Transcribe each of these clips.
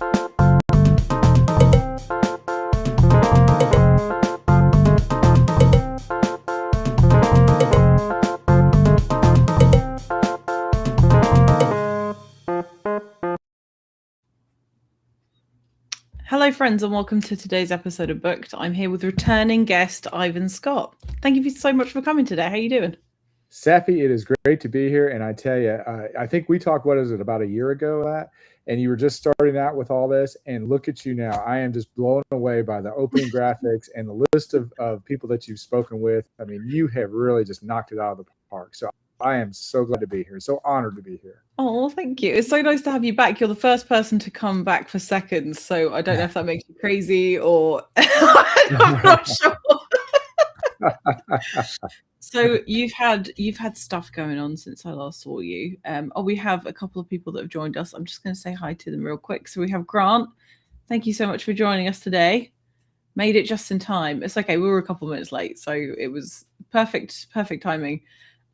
Hello, friends, and welcome to today's episode of Booked. I'm here with returning guest Ivan Scott. Thank you so much for coming today. How are you doing? Safi, it is great to be here. And I tell you, I think we talked, what is it, about a year ago, and you were just starting out with all this. And look at you now. I am just blown away by the opening graphics and the list of people that you've spoken with. I mean, you have really just knocked it out of the park. So I am so glad to be here. So honored to be here. Oh, thank you. It's so nice to have you back. You're the first person to come back for seconds. So I don't know if that makes you crazy or I'm not sure. So you've had stuff going on since I last saw you. We have a couple of people that have joined us. I'm just going to say hi to them real quick. So we have Grant. Thank you so much for joining us today. Made it just in time. It's okay. We were a couple of minutes late, so it was perfect timing.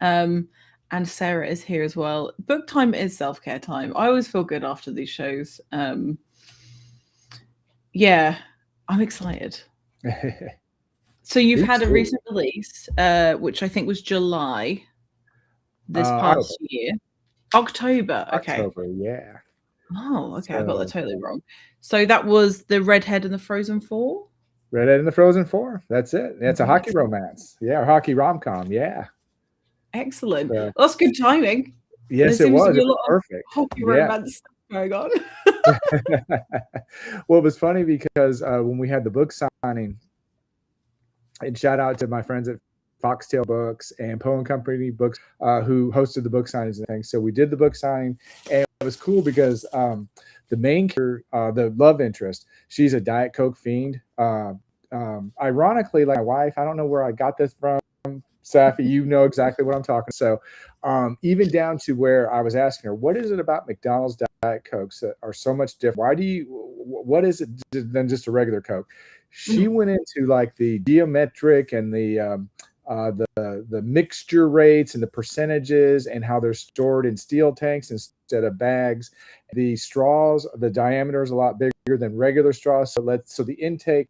And Sarah is here as well. Book time is self-care time. I always feel good after these shows. Yeah, I'm excited. So you've had a recent release, which I think was July this past year. October. Okay. October, yeah. Oh, okay. So, I got that totally wrong. So that was the Redhead and the Frozen Four? Redhead and the Frozen Four. That's it. That's a hockey romance. Yeah, or hockey rom-com. Yeah. Excellent. Well, that's good timing. Yes, it was. It was perfect. Hockey romance going on. Well, it was funny because when we had the book signing, and shout out to my friends at Foxtail Books and Poe and Company Books who hosted the book signings and things. So we did the book signing, and it was cool because the main character, the love interest, she's a Diet Coke fiend. Ironically, like my wife, I don't know where I got this from. Safi, you know exactly what I'm talking. So even down to where I was asking her, what is it about McDonald's Diet Cokes that are so much different? What is it than just a regular Coke? She went into like the geometric and the mixture rates and the percentages and how they're stored in steel tanks instead of bags. The straws, the diameter is a lot bigger than regular straws. So the intake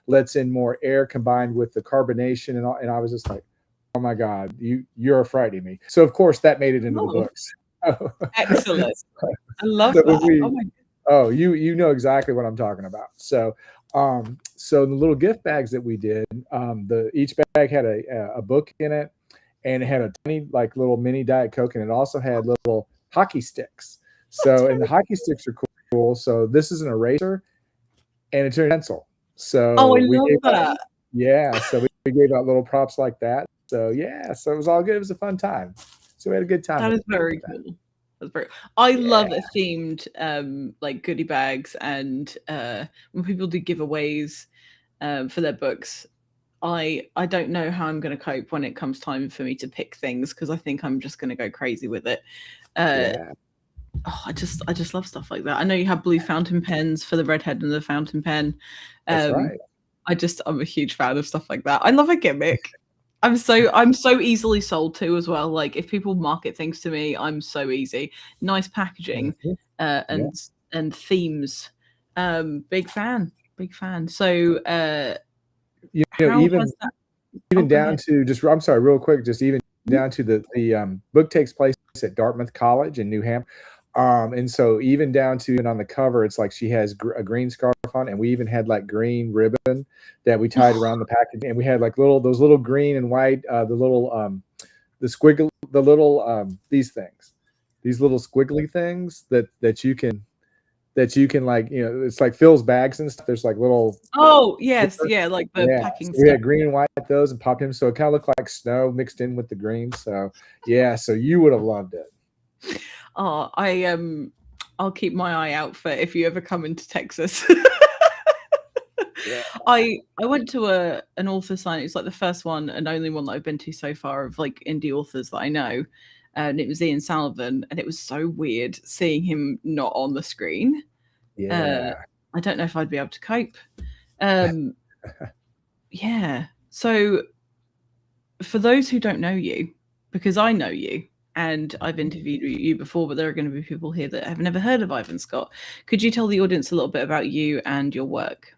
lets in more air combined with the carbonation and all. And I was just like, oh my God, you're frightening me. So of course that made it into the books. Excellent. I love that. You know exactly what I'm talking about. So so the little gift bags that we did, each bag had a book in it, and it had a tiny like little mini Diet Coke, and it also had little hockey sticks. So and the hockey sticks are cool. So this is an eraser, and it's a pencil. So I love that. So we gave out little props like that. So so it was all good. It was a fun time. So we had a good time. That is very cool. I love themed like goodie bags, and when people do giveaways for their books, I don't know how I'm going to cope when it comes time for me to pick things, because I think I'm just going to go crazy with it. I just love stuff like that. I know you have blue fountain pens for the Redhead and the fountain pen. That's right. I'm a huge fan of stuff like that. I love a gimmick. I'm so easily sold to as well. Like if people market things to me, I'm so easy. Nice packaging and themes. Big fan. So even down to just, I'm sorry, real quick, just even down to the book takes place at Dartmouth College in New Hampshire. And so even down to, and on the cover, it's like she has a green scarf on, and we even had like green ribbon that we tied around the package, and we had like those little green and white, these little squiggly things that you can like, it's like Phil's bags and stuff. There's like little like the packing stuff. We had green and white those and popped him, so it kind of looked like snow mixed in with the green. So so you would have loved it. I'll keep my eye out for if you ever come into Texas. I went to an author signing. It's like the first one and only one that I've been to so far of like indie authors that I know, and it was Ian Sullivan, and it was so weird seeing him not on the screen. I don't know if I'd be able to cope. So for those who don't know you, because I know you, and I've interviewed you before, but there are going to be people here that have never heard of Ivan Scott. Could you tell the audience a little bit about you and your work?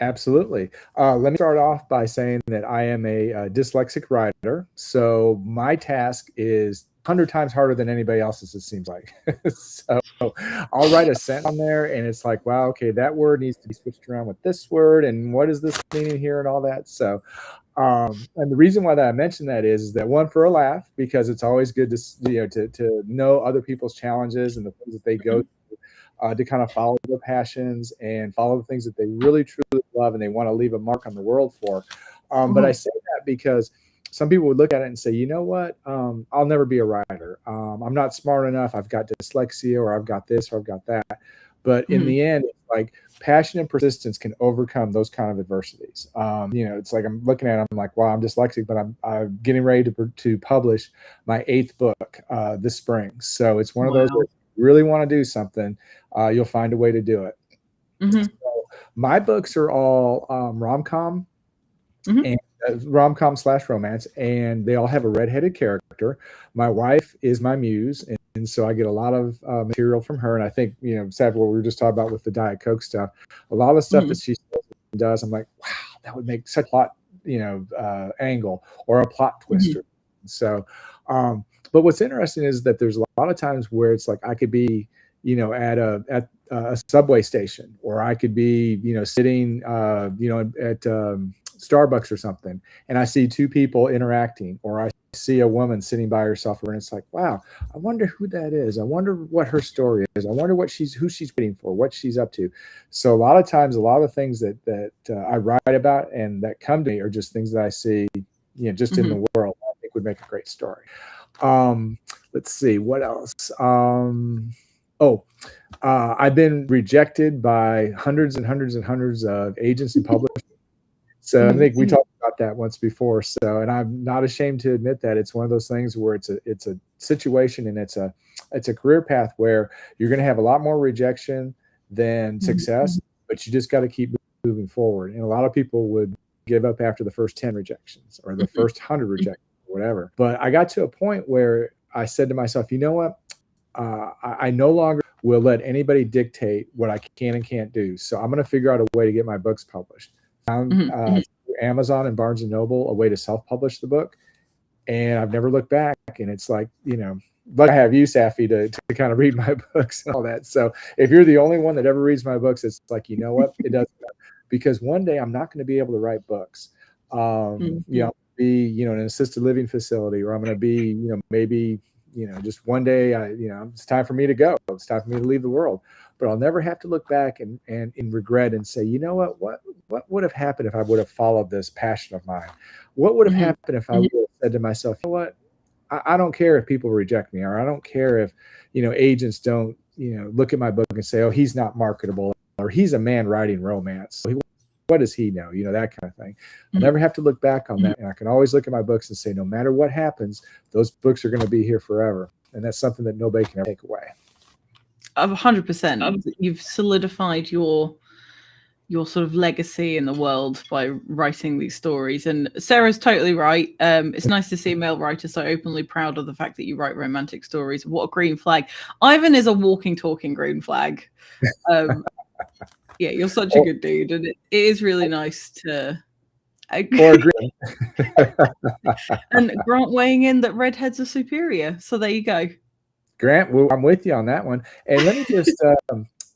Absolutely. Let me start off by saying that I am a dyslexic writer. So my task is 100 times harder than anybody else's, it seems like. So I'll write a sentence on there and it's like, wow, okay, that word needs to be switched around with this word. And what is this meaning here and all that? So, and the reason why that I mention that is that one, for a laugh, because it's always good to know other people's challenges and the things that they go through. To kind of follow their passions and follow the things that they really truly love and they want to leave a mark on the world for. But I say that because some people would look at it and say, you know what, I'll never be a writer. I'm not smart enough. I've got dyslexia, or I've got this, or I've got that. But in the end, it's like passion and persistence can overcome those kind of adversities. It's like I'm looking at it, I'm like, wow, I'm dyslexic, but I'm getting ready to publish my 8th book this spring. So it's one of those that you really want to do something, you'll find a way to do it. So my books are all rom-com and rom-com / romance, and they all have a redheaded character. My wife is my muse, and so I get a lot of material from her. And I think, Sav, what we were just talking about with the Diet Coke stuff, a lot of the stuff that she does, I'm like, wow, that would make such a plot, angle or a plot twister. So, but what's interesting is that there's a lot of times where it's like I could be, at a subway station, or I could be, sitting, at Starbucks or something, and I see 2 people interacting, or I see a woman sitting by herself, and it's like, wow, I wonder who that is. I wonder what her story is. I wonder who she's waiting for, what she's up to. So a lot of times, a lot of things that I write about and that come to me are just things that I see, just in the world. I think would make a great story. Let's see what else. I've been rejected by hundreds and hundreds and hundreds of agents and publishers. So I think we talked about that once before. So, and I'm not ashamed to admit that it's one of those things where it's a situation, and it's a career path where you're going to have a lot more rejection than success, but you just got to keep moving forward. And a lot of people would give up after the first 10 rejections or the first 100 rejections, or whatever. But I got to a point where I said to myself, you know what? I no longer will let anybody dictate what I can and can't do. So I'm going to figure out a way to get my books published. Found through Amazon and Barnes & Noble a way to self-publish the book, and I've never looked back. And it's like, like I have you, Safi, to kind of read my books and all that. So if you're the only one that ever reads my books, it's like, you know what, it doesn't matter, because one day I'm not going to be able to write books. Be in an assisted living facility, or I'm going to be maybe just one day it's time for me to go. It's time for me to leave the world. But I'll never have to look back and regret and say, you know what would have happened if I would have followed this passion of mine? What would have happened if I would have said to myself, you know what, I don't care if people reject me, or I don't care if agents don't look at my book and say, oh, he's not marketable, or he's a man writing romance, so what does he know? That kind of thing. I'll never have to look back on that. And I can always look at my books and say, no matter what happens, those books are going to be here forever. And that's something that nobody can ever take away. 100%. You've solidified your sort of legacy in the world by writing these stories. And Sarah's totally right. It's nice to see a male writer so openly proud of the fact that you write romantic stories. What a green flag. Ivan is a walking, talking green flag. Yeah, you're such a good dude, and it is really nice to agree. And Grant weighing in that redheads are superior. So there you go. Grant, well, I'm with you on that one. And let me just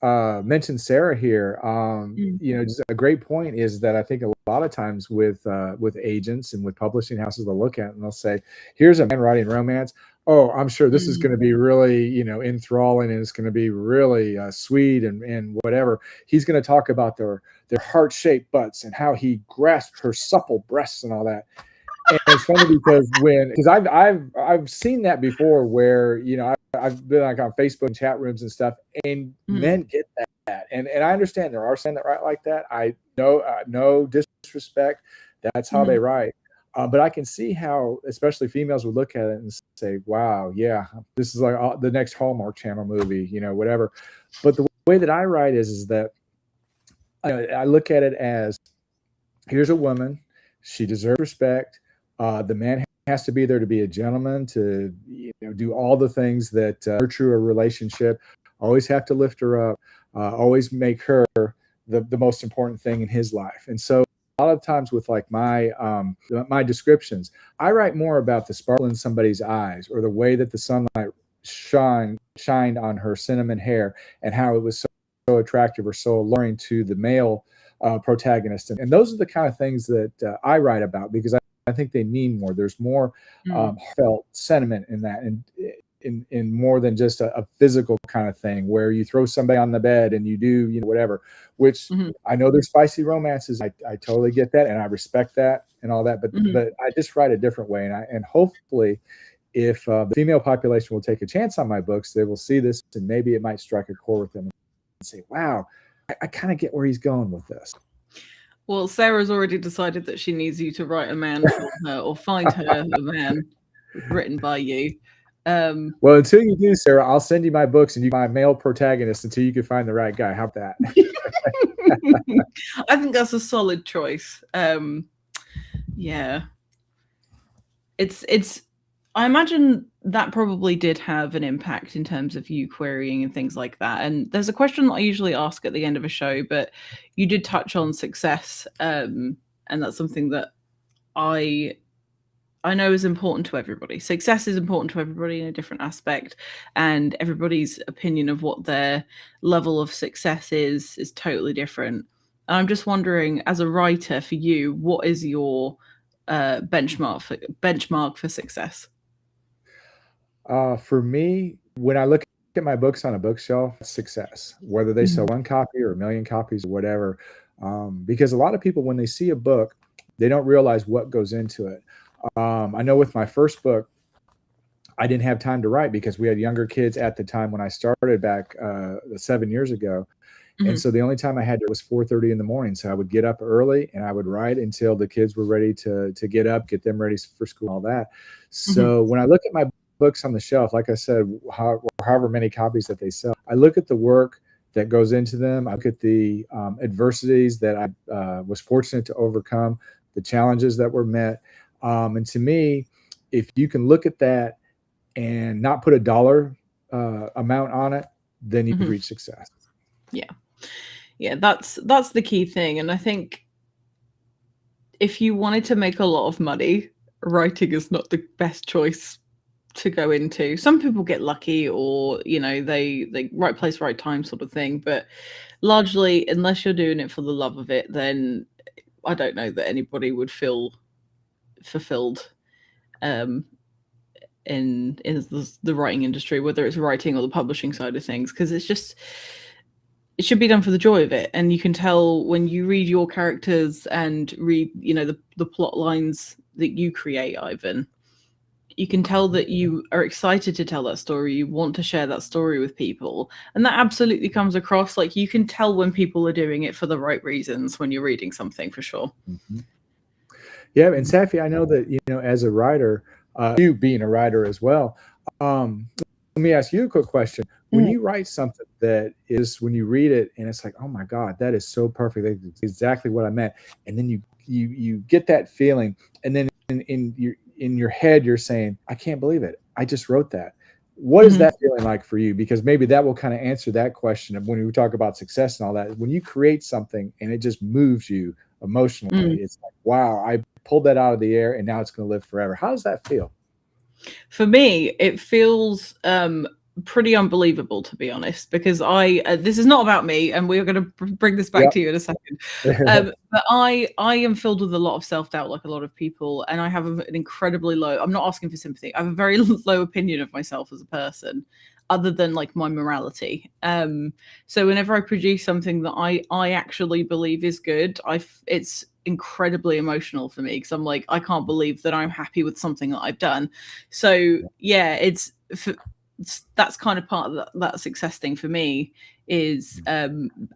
mention Sarah here. Just a great point is that I think a lot of times with agents and with publishing houses, they'll look at it and they'll say, here's a man writing romance. Oh, I'm sure this is going to be really, enthralling, and it's going to be really sweet and whatever. He's going to talk about their heart-shaped butts and how he grasped her supple breasts and all that. And it's funny because I've seen that before, where I've been like on Facebook and chat rooms and stuff, and men get that, and I understand there are some that write like that. I know, no disrespect, that's how they write. But I can see how, especially females, would look at it and say, wow, yeah, this is like the next Hallmark Channel movie, whatever. But the way that I write is that I look at it as, here's a woman, she deserves respect. The man has to be there to be a gentleman, to do all the things that nurture a relationship, always have to lift her up, always make her the most important thing in his life. And so a lot of times with like my descriptions, I write more about the sparkle in somebody's eyes, or the way that the sunlight shined on her cinnamon hair, and how it was so attractive or so alluring to the male protagonist. And those are the kind of things that I write about, because I think they mean more. There's more felt sentiment in that, and in more than just a physical kind of thing where you throw somebody on the bed and you do, whatever, which I know there's spicy romances. I totally get that, and I respect that and all that, but I just write a different way. And hopefully if the female population will take a chance on my books, they will see this, and maybe it might strike a chord with them and say, wow, I kind of get where he's going with this. Well, Sarah's already decided that she needs you to write a man for her, or find her a man written by you. Well, until you do, Sarah, I'll send you my books and you my male protagonist until you can find the right guy. How about that? I think that's a solid choice. Yeah. It's I imagine that probably did have an impact in terms of you querying and things like that. And there's a question that I usually ask at the end of a show, but you did touch on success. And that's something that I know is important to everybody. Success is important to everybody in a different aspect, and everybody's opinion of what their level of success is totally different. And I'm just wondering, as a writer, for you, what is your benchmark for success? For me, when I look at my books on a bookshelf, success, whether they sell one copy or a million copies or whatever, because a lot of people, when they see a book, they don't realize what goes into it. I know with my first book, I didn't have time to write because we had younger kids at the time when I started back 7 years ago. And so the only time I had was 4:30 in the morning. So I would get up early and I would write until the kids were ready to get up, get them ready for school, all that. So when I look at my books on the shelf, like I said, however many copies that they sell, I look at the work that goes into them. I look at the adversities that I was fortunate to overcome, the challenges that were met. And to me, if you can look at that and not put a dollar amount on it, then you've reached success. Yeah, that's the key thing. And I think if you wanted to make a lot of money, writing is not the best choice to go into. Some people get lucky, or they right place, right time sort of thing, but largely, unless you're doing it for the love of it, then I don't know that anybody would feel fulfilled in the writing industry, whether it's writing or the publishing side of things, because it should be done for the joy of it. And you can tell when you read your characters and read the plot lines that you create, Ivan, you can tell that you are excited to tell that story. You want to share that story with people, and that absolutely comes across. Like, you can tell when people are doing it for the right reasons when you're reading something, for sure. Yeah, and Safi, I know that as a writer, you being a writer as well. Let me ask you a quick question. When you write something that is, when you read it and it's like, oh my God, that is so perfect, that's exactly what I meant, and then you get that feeling, and then in your head you're saying, I can't believe it, I just wrote that. What is that feeling like for you? Because maybe that will kind of answer that question of when we talk about success and all that. When you create something and it just moves you emotionally, it's like, wow, I pulled that out of the air and now it's going to live forever. How does that feel? For me, it feels pretty unbelievable, to be honest, because this is not about me, and we're going to bring this back to you in a second. But I am filled with a lot of self-doubt, like a lot of people, and I have an incredibly low, I'm not asking for sympathy, I have a very low opinion of myself as a person, other than like my morality. So whenever I produce something that I actually believe is good, it's incredibly emotional for me, because I'm like, I can't believe that I'm happy with something that I've done. So yeah, that's kind of part of that success thing for me, is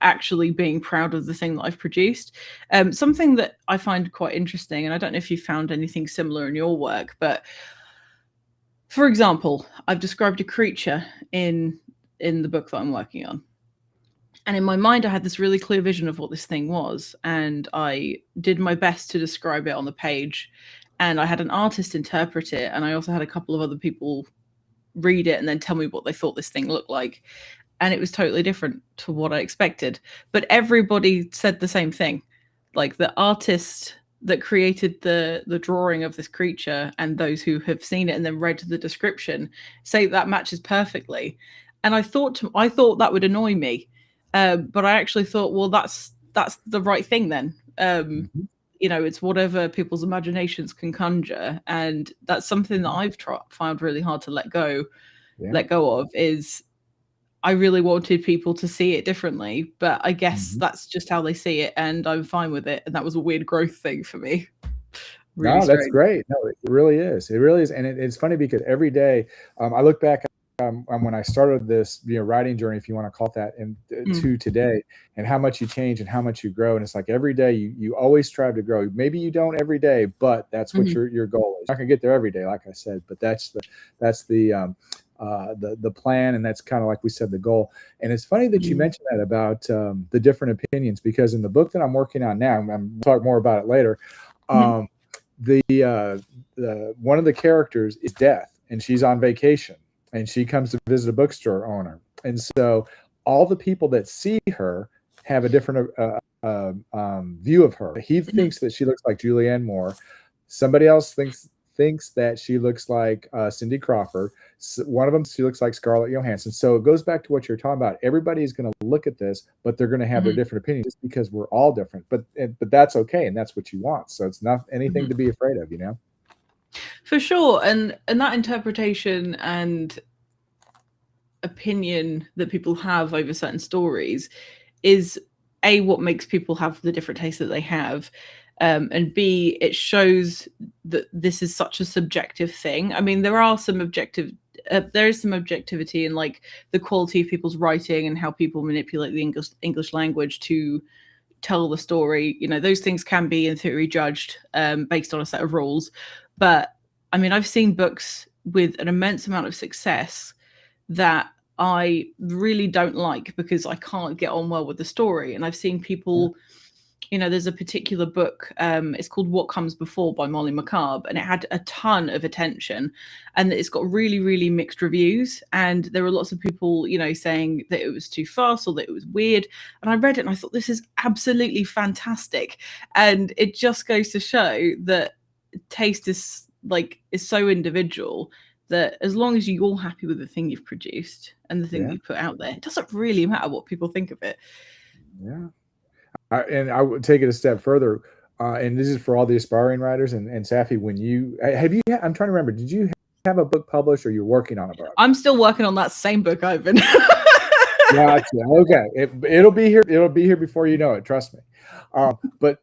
actually being proud of the thing that I've produced. Something that I find quite interesting, and I don't know if you found anything similar in your work, but for example, I've described a creature in the book that I'm working on. And in my mind, I had this really clear vision of what this thing was. And I did my best to describe it on the page. And I had an artist interpret it. And I also had a couple of other people read it and then tell me what they thought this thing looked like. And it was totally different to what I expected. But everybody said the same thing. Like the artist that created the drawing of this creature and those who have seen it and then read the description say that matches perfectly. And I thought that would annoy me, but I actually thought, well, that's the right thing then. You know, it's whatever people's imaginations can conjure, and that's something that I've found really hard to let go of. Is I really wanted people to see it differently, but I guess that's just how they see it, and I'm fine with it. And that was a weird growth thing for me. Really no, that's great. No, it really is. It really is. And it's funny because every day I look back when I started this, writing journey, if you want to call it that, and to today, and how much you change and how much you grow. And it's like every day you always strive to grow. Maybe you don't every day, but that's what your goal is. You're not gonna get there every day, like I said, but that's the plan, and that's kind of, like we said, the goal. And it's funny that you mentioned that about the different opinions, because in the book that I'm working on now, I'm talk more about it later. The one of the characters is Death, and she's on vacation, and she comes to visit a bookstore owner, and so all the people that see her have a different view of her. He thinks that she looks like Julianne Moore. Somebody else thinks that she looks like Cindy Crawford. One of them, she looks like Scarlett Johansson. So it goes back to what you're talking about. Everybody is going to look at this, but they're going to have their different opinions, just because we're all different. But that's okay, and that's what you want. So it's not anything to be afraid of, For sure. And that interpretation and opinion that people have over certain stories is what makes people have the different tastes that they have. And B, it shows that this is such a subjective thing. I mean, there is some objectivity in like the quality of people's writing and how people manipulate the English language to tell the story. Those things can be in theory judged based on a set of rules. But I mean, I've seen books with an immense amount of success that I really don't like because I can't get on well with the story. And I've seen people, there's a particular book, it's called What Comes Before by Molly McCabe, and it had a ton of attention, and it's got really, really mixed reviews. And there were lots of people, saying that it was too fast or that it was weird. And I read it and I thought, this is absolutely fantastic. And it just goes to show that taste is so individual, that as long as you're all happy with the thing you've produced and the thing you put out there, it doesn't really matter what people think of it. Yeah. And I would take it a step further, and this is for all the aspiring writers. And Safi, when I'm trying to remember, did you have a book published, or you're working on a book? I'm still working on that same book, Ivan. Gotcha. Okay, it'll be here. It'll be here before you know it. Trust me. But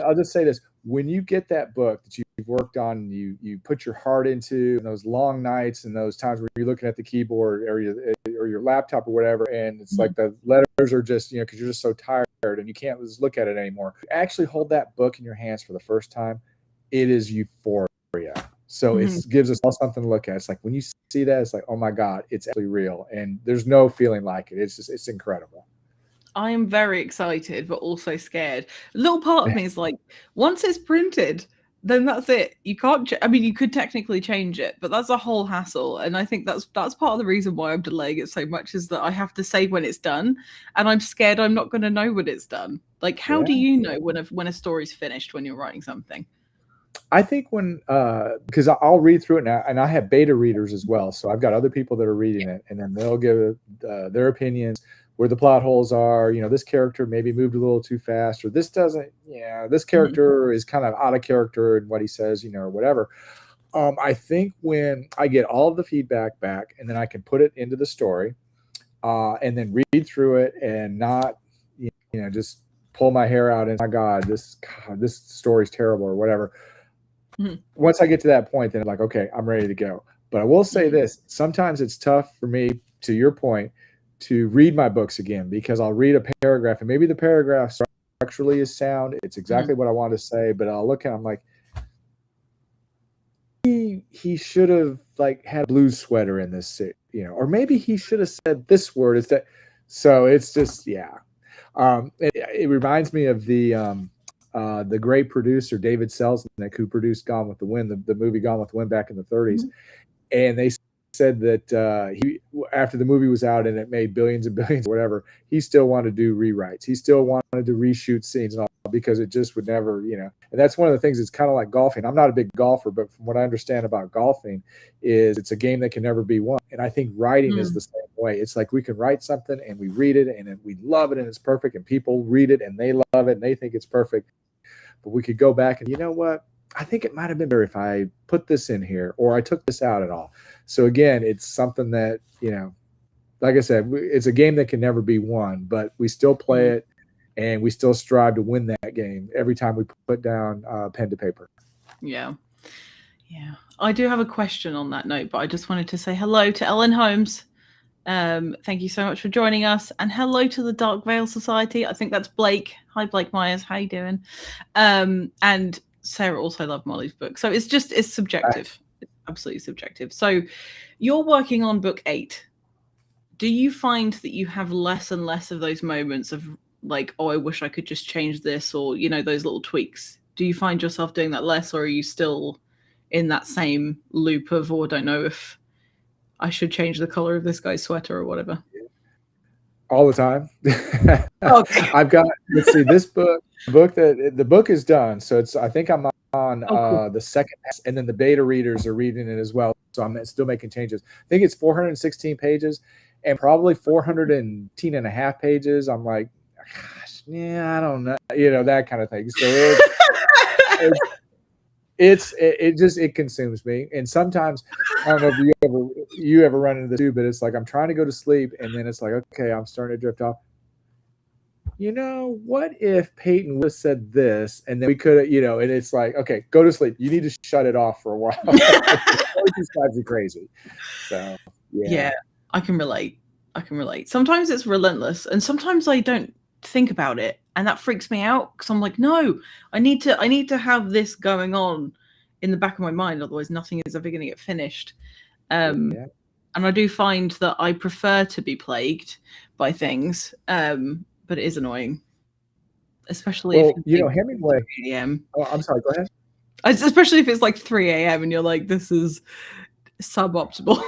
I'll just say this: when you get that book that you've worked on, you put your heart into, and those long nights and those times where you're looking at the keyboard or your laptop or whatever, and it's like the letters are just, because you're just so tired and you can't just look at it anymore. You actually hold that book in your hands for the first time, it is euphoria. So it gives us all something to look at. It's like when you see that, it's like, oh my God, it's actually real, and there's no feeling like it. It's incredible. I am very excited, but also scared. A little part of me is like, once it's printed, then that's it. You can't. I mean, you could technically change it, but that's a whole hassle. And I think that's part of the reason why I'm delaying it so much, is that I have to say when it's done, and I'm scared I'm not going to know when it's done. Like, how do you know when a story's finished when you're writing something? I think because I'll read through it now, and I have beta readers as well. So I've got other people that are reading it, and then they'll give their opinions, where the plot holes are. This character maybe moved a little too fast, or this doesn't. This character is kind of out of character in what he says, or whatever. I think when I get all of the feedback back, and then I can put it into the story, and then read through it, and not, just pull my hair out and, my God, this story's terrible or whatever. Once I get to that point, then I'm like, okay, I'm ready to go. But I will say this: sometimes it's tough for me, to your point, to read my books again, because I'll read a paragraph, and maybe the paragraph structurally is sound. It's exactly what I want to say, but I'll look at it, I'm like, he should have had a blue sweater in this, or maybe he should have said this word instead. So it's just, it reminds me of the great producer David Selznick, who produced Gone with the Wind, the movie Gone with the Wind back in the 30s. And they said that he, after the movie was out and it made billions and billions or whatever, he still wanted to do rewrites. He still wanted to reshoot scenes and all, because it just would never, and that's one of the things. It's kind of like golfing. I'm not a big golfer, but from what I understand about golfing is it's a game that can never be won. And I think writing is the same way. It's like we can write something and we read it and we love it and it's perfect, and people read it and they love it and they think it's perfect. But we could go back and, you know what? I think it might have been better if I put this in here or I took this out at all. So again, it's something that, like I said, it's a game that can never be won, but we still play it and we still strive to win that game every time we put down pen to paper. Yeah. Yeah. I do have a question on that note, but I just wanted to say hello to Ellen Holmes. Thank you so much for joining us, and hello to the Dark Veil Society. I think that's Blake. Hi, Blake Myers. How you doing? And Sarah also loved Molly's book. So it's subjective. It's absolutely subjective. So you're working on book 8. Do you find that you have less and less of those moments of like, oh, I wish I could just change this, or, those little tweaks? Do you find yourself doing that less, or are you still in that same loop of, oh, I don't know if I should change the color of this guy's sweater or whatever? All the time. Okay. I've got, let's see, this the book is done. So I think I'm on cool. The second, and then the beta readers are reading it as well. So I'm still making changes. I think it's 416 pages and probably 410 and a half pages. I'm like, gosh, yeah, I don't know, that kind of thing. So it consumes me. And sometimes, I don't know if you ever run into this too, but it's like I'm trying to go to sleep and then it's like, okay, I'm starting to drift off. What if Peyton would have said this, and then we could have, and it's like, okay, go to sleep. You need to shut it off for a while. It just drives you crazy. So yeah, I can relate. Sometimes it's relentless, and sometimes I don't think about it, and that freaks me out because I'm like, no, I need to have this going on in the back of my mind, otherwise nothing is ever going to get finished. And I do find that I prefer to be plagued by things, but it is annoying, especially if Hemingway. 3 a.m. Oh, I'm sorry, go ahead. Especially if it's like 3 a.m. and you're like, this is suboptimal.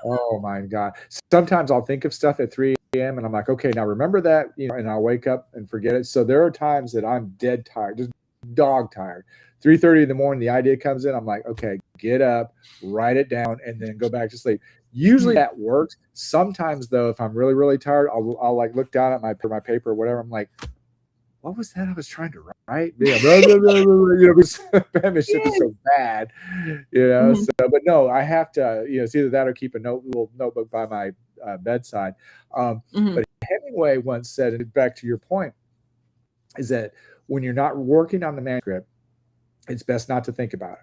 Oh my God. Sometimes I'll think of stuff at 3 a.m. and I'm like, okay, now remember that, and I'll wake up and forget it. So there are times that I'm dead tired, just dog tired. 3:30 in the morning, the idea comes in. I'm like, okay, get up, write it down, and then go back to sleep. Usually that works. Sometimes though, if I'm really, really tired, I'll like look down at my paper or whatever. I'm like, what was that I was trying to write? Yeah, because penmanship is so bad, So, but no, I have to, it's either that or keep a little notebook by my bedside. But Hemingway once said, and back to your point, is that when you're not working on the manuscript, it's best not to think about it.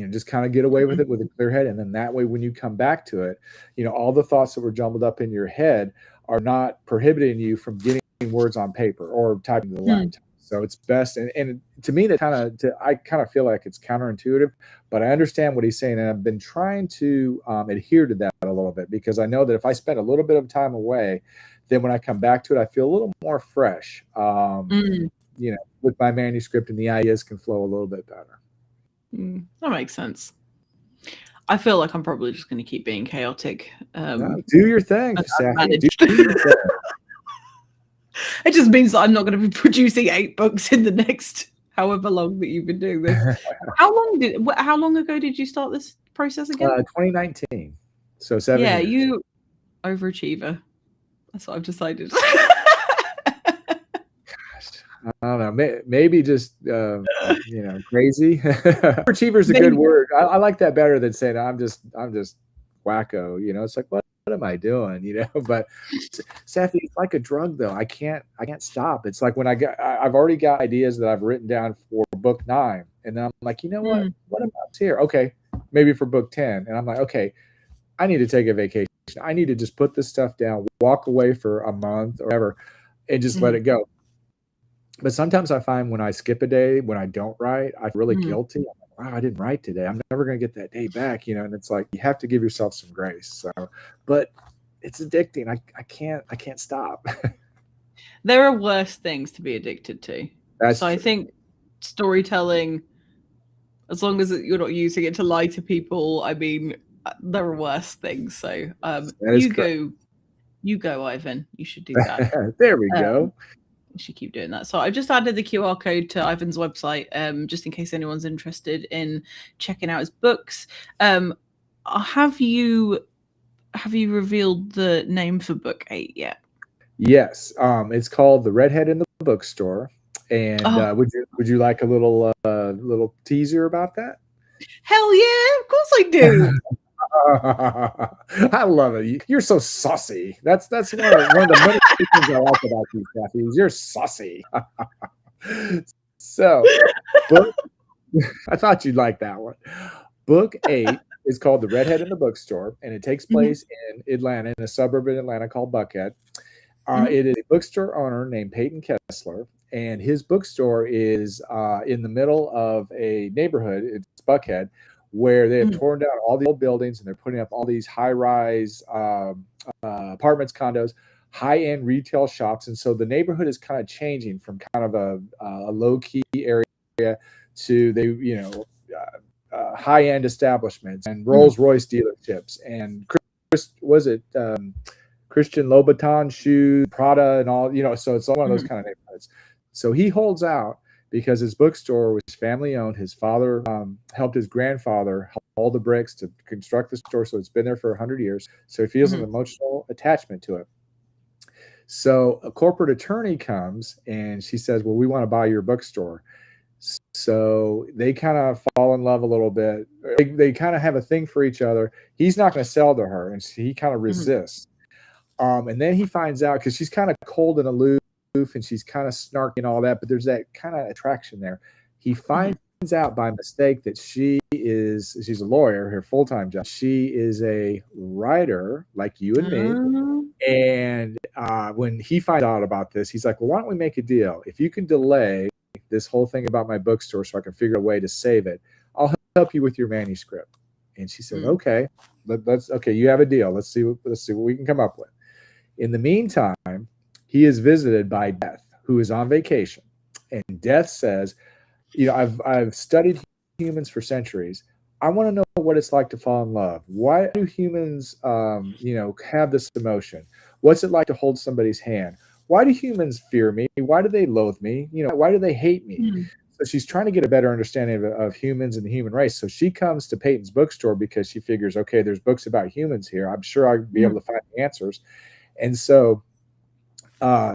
Just kind of get away with it with a clear head. And then that way, when you come back to it, all the thoughts that were jumbled up in your head are not prohibiting you from getting words on paper or typing the line. So it's best. And to me, I kind of feel like it's counterintuitive, but I understand what he's saying. And I've been trying to adhere to that a little bit, because I know that if I spend a little bit of time away, then when I come back to it, I feel a little more fresh. With my manuscript, and the ideas can flow a little bit better. That makes sense. I feel like I'm probably just going to keep being chaotic. Do your thing, Saffron. It just means that I'm not going to be producing 8 books in the next however long that you've been doing this. How long ago did you start this process again? 2019. So 7 years. Yeah, you overachiever. That's what I've decided. I don't know. Maybe just crazy. Overachiever's a good word. I like that better than saying I'm just wacko. It's like, what am I doing? But Safi, it's like a drug though. I can't stop. It's like when I've already got ideas that I've written down for book 9, and then I'm like, what about here? Okay, maybe for book 10, and I'm like, okay, I need to take a vacation. I need to just put this stuff down, walk away for a month or whatever, and just let it go. But sometimes I find when I skip a day, when I don't write, I feel really guilty. I'm like, wow, I didn't write today. I'm never going to get that day back, and it's like, you have to give yourself some grace. So, but it's addicting. I can't stop. There are worse things to be addicted to. So I think storytelling, as long as you're not using it to lie to people, I mean, there are worse things. So That is correct. you go, Ivan. You should do that. There we Um, go. you should keep doing that. So I've just added the QR code to Ivan's website, just in case anyone's interested in checking out his books. Have you revealed the name for book 8 yet? Yes, it's called The Redhead in the Bookstore. And Oh, would you like a little teaser about that? hell yeah! Of course I do. I love it. You're so saucy. That's one of the many things I like about you, Kathy. Is you're saucy. So, book. I thought you'd like that one. Book 8 is called The Redhead in the Bookstore, and it takes place in Atlanta, in a suburb in Atlanta called Buckhead. It is a bookstore owner named Peyton Kessler, and his bookstore is in the middle of a neighborhood. It's Buckhead, where they have torn down all the old buildings and they're putting up all these high-rise apartments, condos, high-end retail shops. And so the neighborhood is kind of changing from kind of a low-key area to high-end establishments and Rolls-Royce dealerships and Christian Louboutin shoes, Prada, and all, so it's one of those kind of neighborhoods. So he holds out because his bookstore was family owned. His father helped his grandfather haul the bricks to construct the store. So it's been there for 100 years. So he feels an emotional attachment to it. So a corporate attorney comes and she says, well, we want to buy your bookstore. So they kind of fall in love a little bit. They kind of have a thing for each other. He's not going to sell to her, and he kind of resists. And then he finds out, because she's kind of cold and aloof and she's kind of snarky and all that, but there's that kind of attraction there. He finds out by mistake that she's a lawyer, her full-time job. She is a writer like you and me. And when he finds out about this, he's like, well, why don't we make a deal? If you can delay this whole thing about my bookstore so I can figure a way to save it, I'll help you with your manuscript. And she said, okay, okay, you have a deal. Let's see what we can come up with. In the meantime, he is visited by Death, who is on vacation. And Death says, I've studied humans for centuries. I want to know what it's like to fall in love. Why do humans, have this emotion? What's it like to hold somebody's hand? Why do humans fear me? Why do they loathe me? Why do they hate me? So she's trying to get a better understanding of humans and the human race. So she comes to Peyton's bookstore because she figures, okay, there's books about humans here. I'm sure I'll be able to find the answers. And so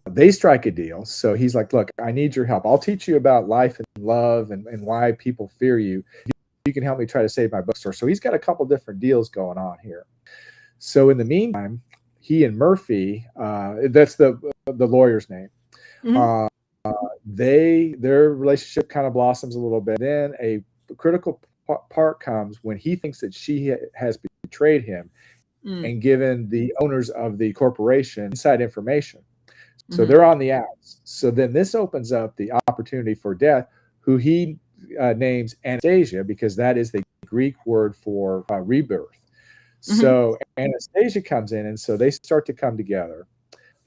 they strike a deal. So he's like, look, I need your help. I'll teach you about life and love and why people fear you. You can help me try to save my bookstore. So he's got a couple different deals going on here. So in the meantime, he and Murphy, that's the lawyer's name, their relationship kind of blossoms a little bit. Then a critical part comes when he thinks that she has betrayed him and given the owners of the corporation inside information. So they're on the outs. So then this opens up the opportunity for Death, who he names Anastasia, because that is the Greek word for rebirth. So Anastasia comes in, and so they start to come together.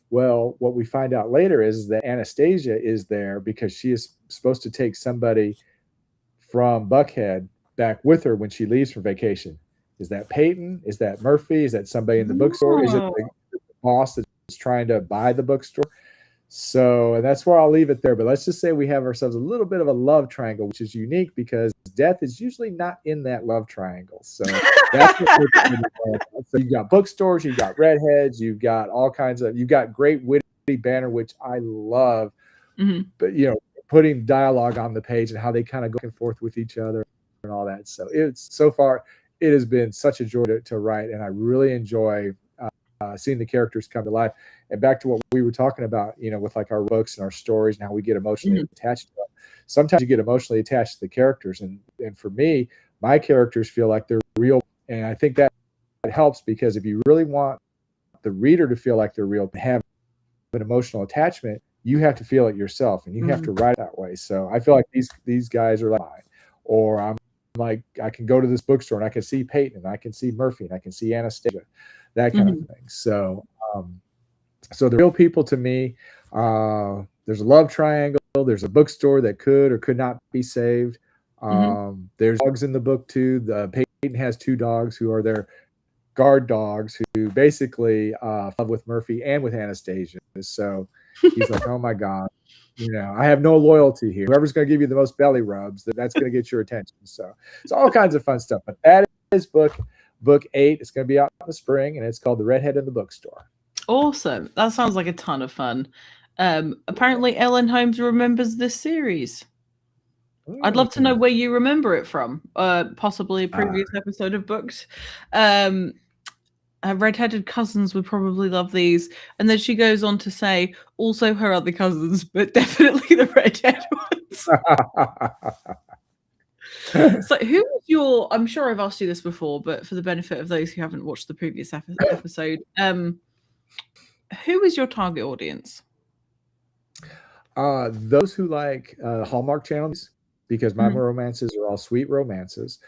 Well, what we find out later is that Anastasia is there because she is supposed to take somebody from Buckhead back with her when she leaves for vacation. Is that Peyton? Is that Murphy? Is that somebody in the bookstore? Is it the boss that's trying to buy the bookstore? So that's where I'll leave it there. But let's just say we have ourselves a little bit of a love triangle, which is unique because Death is usually not in that love triangle. So that's what so you've got bookstores, you've got redheads, you've got you've got great witty banner, which I love. But putting dialogue on the page and how they kind of go back and forth with each other and all that. So so far it has been such a joy to write, and I really enjoy seeing the characters come to life. And back to what we were talking about, with like our books and our stories and how we get emotionally attached to them. Sometimes you get emotionally attached to the characters. And for me, my characters feel like they're real. And I think that helps because if you really want the reader to feel like they're real and have an emotional attachment, you have to feel it yourself and you have to write it that way. So I feel like these guys are like mine. Or I'm like, I can go to this bookstore and I can see Peyton and I can see Murphy and I can see Anastasia, that kind of thing. So, so the real people to me, there's a love triangle. There's a bookstore that could or could not be saved. There's dogs in the book too. The Peyton has 2 dogs who are their guard dogs who basically love with Murphy and with Anastasia. So he's like, oh my God, I have no loyalty here. Whoever's going to give you the most belly rubs, that's going to get your attention. So it's all kinds of fun stuff. But that is book 8. It's going to be out in the spring, and it's called The Redhead in the Bookstore. Awesome. That sounds like a ton of fun. Apparently Ellen Holmes remembers this series. I'd love to know where you remember it from. Possibly a previous episode of Booked. Her redheaded cousins would probably love these. And then she goes on to say also her other cousins, but definitely the redhead ones. So who was your, I'm sure I've asked you this before, but for the benefit of those who haven't watched the previous episode, who is your target audience? Those who like Hallmark channels, because my romances are all sweet romances.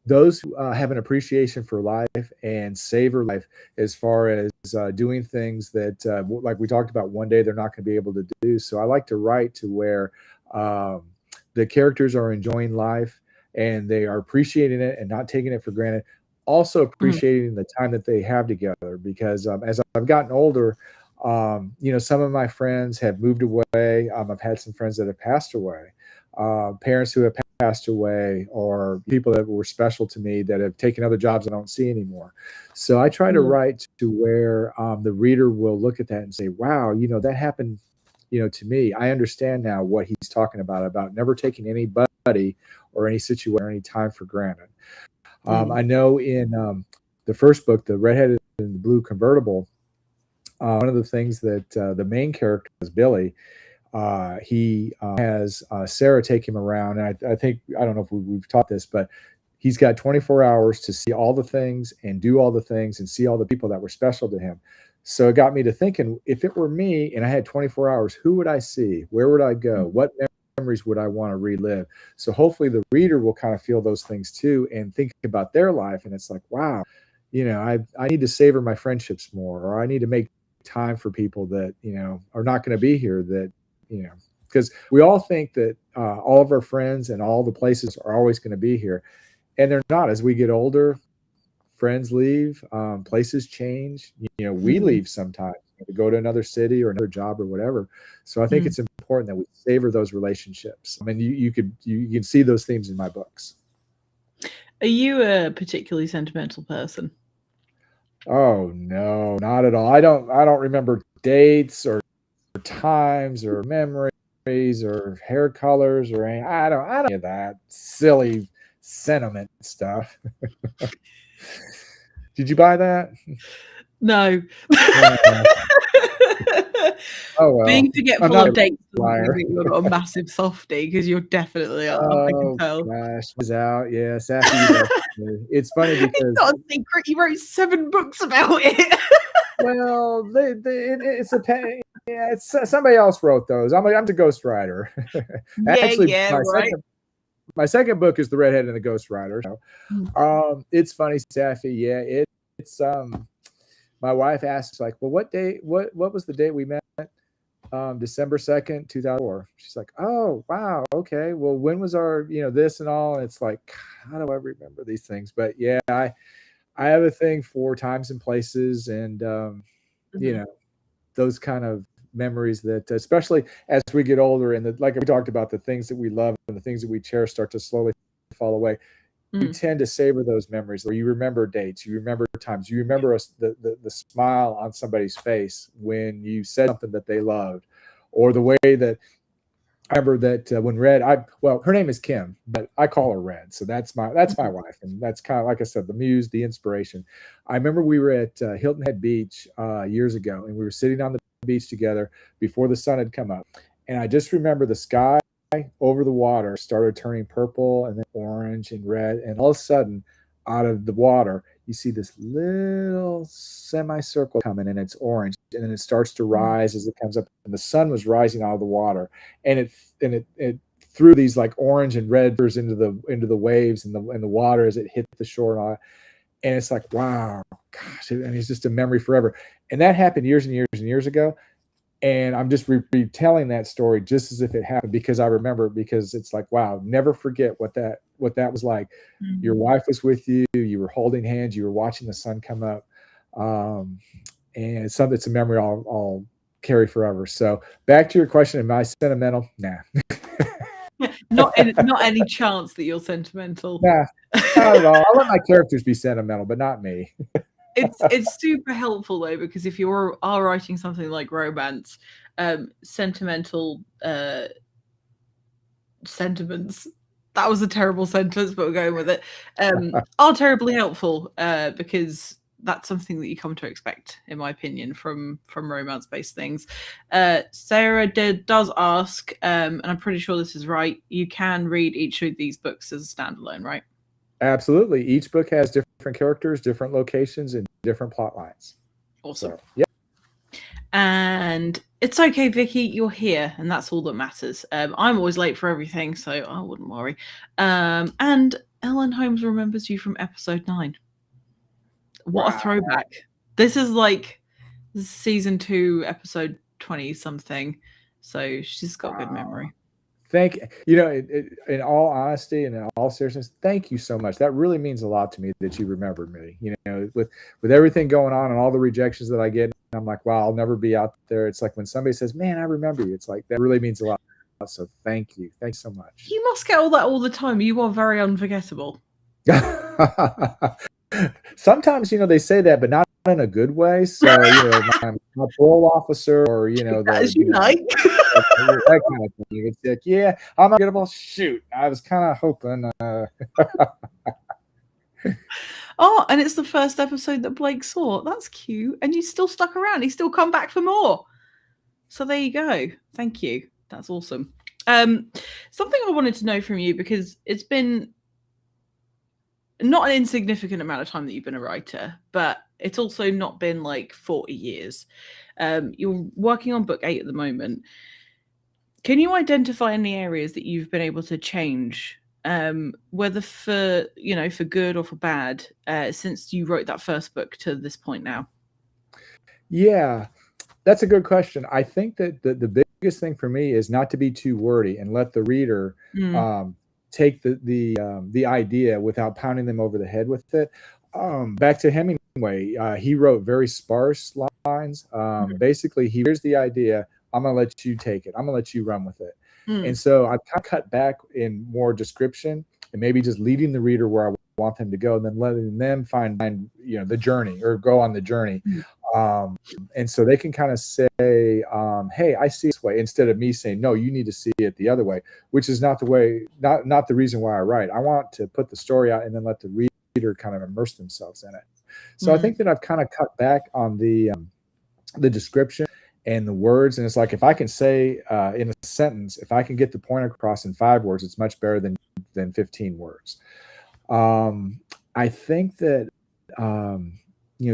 Those who have an appreciation for life and savor life as far as doing things that, like we talked about, one day they're not going to be able to do. So I like to write to where the characters are enjoying life and they are appreciating it and not taking it for granted. Also appreciating the time that they have together, because as I've gotten older, some of my friends have moved away. I've had some friends that have passed away, parents who have passed away, or people that were special to me that have taken other jobs I don't see anymore. So I try to write to where the reader will look at that and say, wow, that happened, to me. I understand now what he's talking about never taking anybody or any situation or any time for granted. I know in the first book, The Redhead in the Blue Convertible, one of the things that the main character is Billy. He has Sarah take him around, and I think, I don't know if we've taught this, but he's got 24 hours to see all the things and do all the things and see all the people that were special to him. So it got me to thinking, if it were me and I had 24 hours, who would I see? Where would I go? What memories would I want to relive? So hopefully the reader will kind of feel those things too and think about their life. And it's like, wow, I need to savor my friendships more, or I need to make time for people that, are not going to be here, that, because we all think that all of our friends and all the places are always going to be here, and they're not. As we get older, friends leave, places change, we leave sometimes to go to another city or another job or whatever. So I think it's important that we savor those relationships. I mean, you can see those themes in my books. Are you a particularly sentimental person? Oh no, not at all. I don't remember dates or times or memories or hair colors or any. I don't any of that silly sentiment stuff. Did you buy that? No. Oh well. Being forgetful of dates doesn't mean you're not a massive softie, because you're definitely up. I can tell. Gosh, was out. Yeah, Saffy. It's funny because it's not a secret. You wrote 7 books about it. Well, it's a pain. Yeah, it's somebody else wrote those. I'm the ghostwriter. Actually, my second book is The Redhead and the Ghostwriter. So, it's funny, Saffy. Yeah, it's my wife asks, like, well, what was the date we met? December 2nd, 2004. She's like, oh wow, okay. Well, when was our this and all? And it's like, how do I remember these things? But yeah, I have a thing for times and places, and those kind of memories that, especially as we get older, and like we talked about, the things that we love and the things that we cherish start to slowly fall away. You tend to savor those memories, where you remember dates, you remember times, you remember the smile on somebody's face when you said something that they loved, or the way that I remember that when Red, her name is Kim, but I call her Red. So that's my wife. And that's kind of, like I said, the muse, the inspiration. I remember we were at Hilton Head Beach years ago, and we were sitting on the beach together before the sun had come up. And I just remember the sky over the water started turning purple and then orange and red. And all of a sudden, out of the water, you see this little semicircle coming, and it's orange, and then it starts to rise as it comes up, and the sun was rising out of the water, and it threw these like orange and red into the waves and the water as it hit the shore and all that. And it's like, wow, gosh, and it's just a memory forever. And that happened years and years and years ago. And I'm just retelling that story just as if it happened, because I remember, because it's like, wow, never forget what that what that was like. Mm. Your wife was with you. You were holding hands. You were watching the sun come up, and it's something. It's a memory I'll carry forever. So back to your question: am I sentimental? Nah. Not any chance that you're sentimental. Nah, not at all. I let my characters be sentimental, but not me. It's super helpful though, because if you are writing something like romance, sentimental sentiments, that was a terrible sentence, but we're going with it, are terribly helpful, because that's something that you come to expect, in my opinion, from romance-based things. Sarah does ask, and I'm pretty sure this is right, you can read each of these books as a standalone, right? Absolutely. Each book has different characters, different locations, and different plot lines. Awesome. So, yeah. And it's okay, Vicky, you're here, and that's all that matters. I'm always late for everything, so I wouldn't worry. And Ellen Holmes remembers you from episode 9. What a throwback. This is like season 2, episode 20 something. So she's got good memory. Thank you. In all honesty and in all seriousness, thank you so much. That really means a lot to me that you remembered me. With everything going on and all the rejections that I get, I'm like, wow, I'll never be out there. It's like when somebody says, man, I remember you. It's like, that really means a lot. So thank you. Thanks so much. You must get all that all the time. You are very unforgettable. Sometimes, they say that, but not in a good way. So, my parole officer or, as you like. That kind of thing. It's like, yeah, I'm unforgettable. Shoot, I was kind of hoping. Oh, and it's the first episode that Blake saw. That's cute. And you still stuck around. He's still come back for more. So there you go. Thank you. That's awesome. Something I wanted to know from you, because it's been not an insignificant amount of time that you've been a writer, but it's also not been like 40 years. You're working on book 8 at the moment. Can you identify any areas that you've been able to change, whether for good or for bad, since you wrote that first book to this point now? Yeah, that's a good question. I think that the biggest thing for me is not to be too wordy and let the reader take the idea without pounding them over the head with it. Back to Hemingway, he wrote very sparse lines. Basically, here's the idea. I'm going to let you take it. I'm going to let you run with it. And so I've kind of cut back in more description and maybe just leading the reader where I want them to go, and then letting them find the journey or go on the journey. And so they can kind of say, hey, I see it this way, instead of me saying, no, you need to see it the other way, which is not the way, not the reason why I write. I want to put the story out and then let the reader kind of immerse themselves in it. So I think that I've kind of cut back on the description and the words. And it's like, if I can say in a sentence, if I can get the point across in 5 words, it's much better than 15 words. I think that,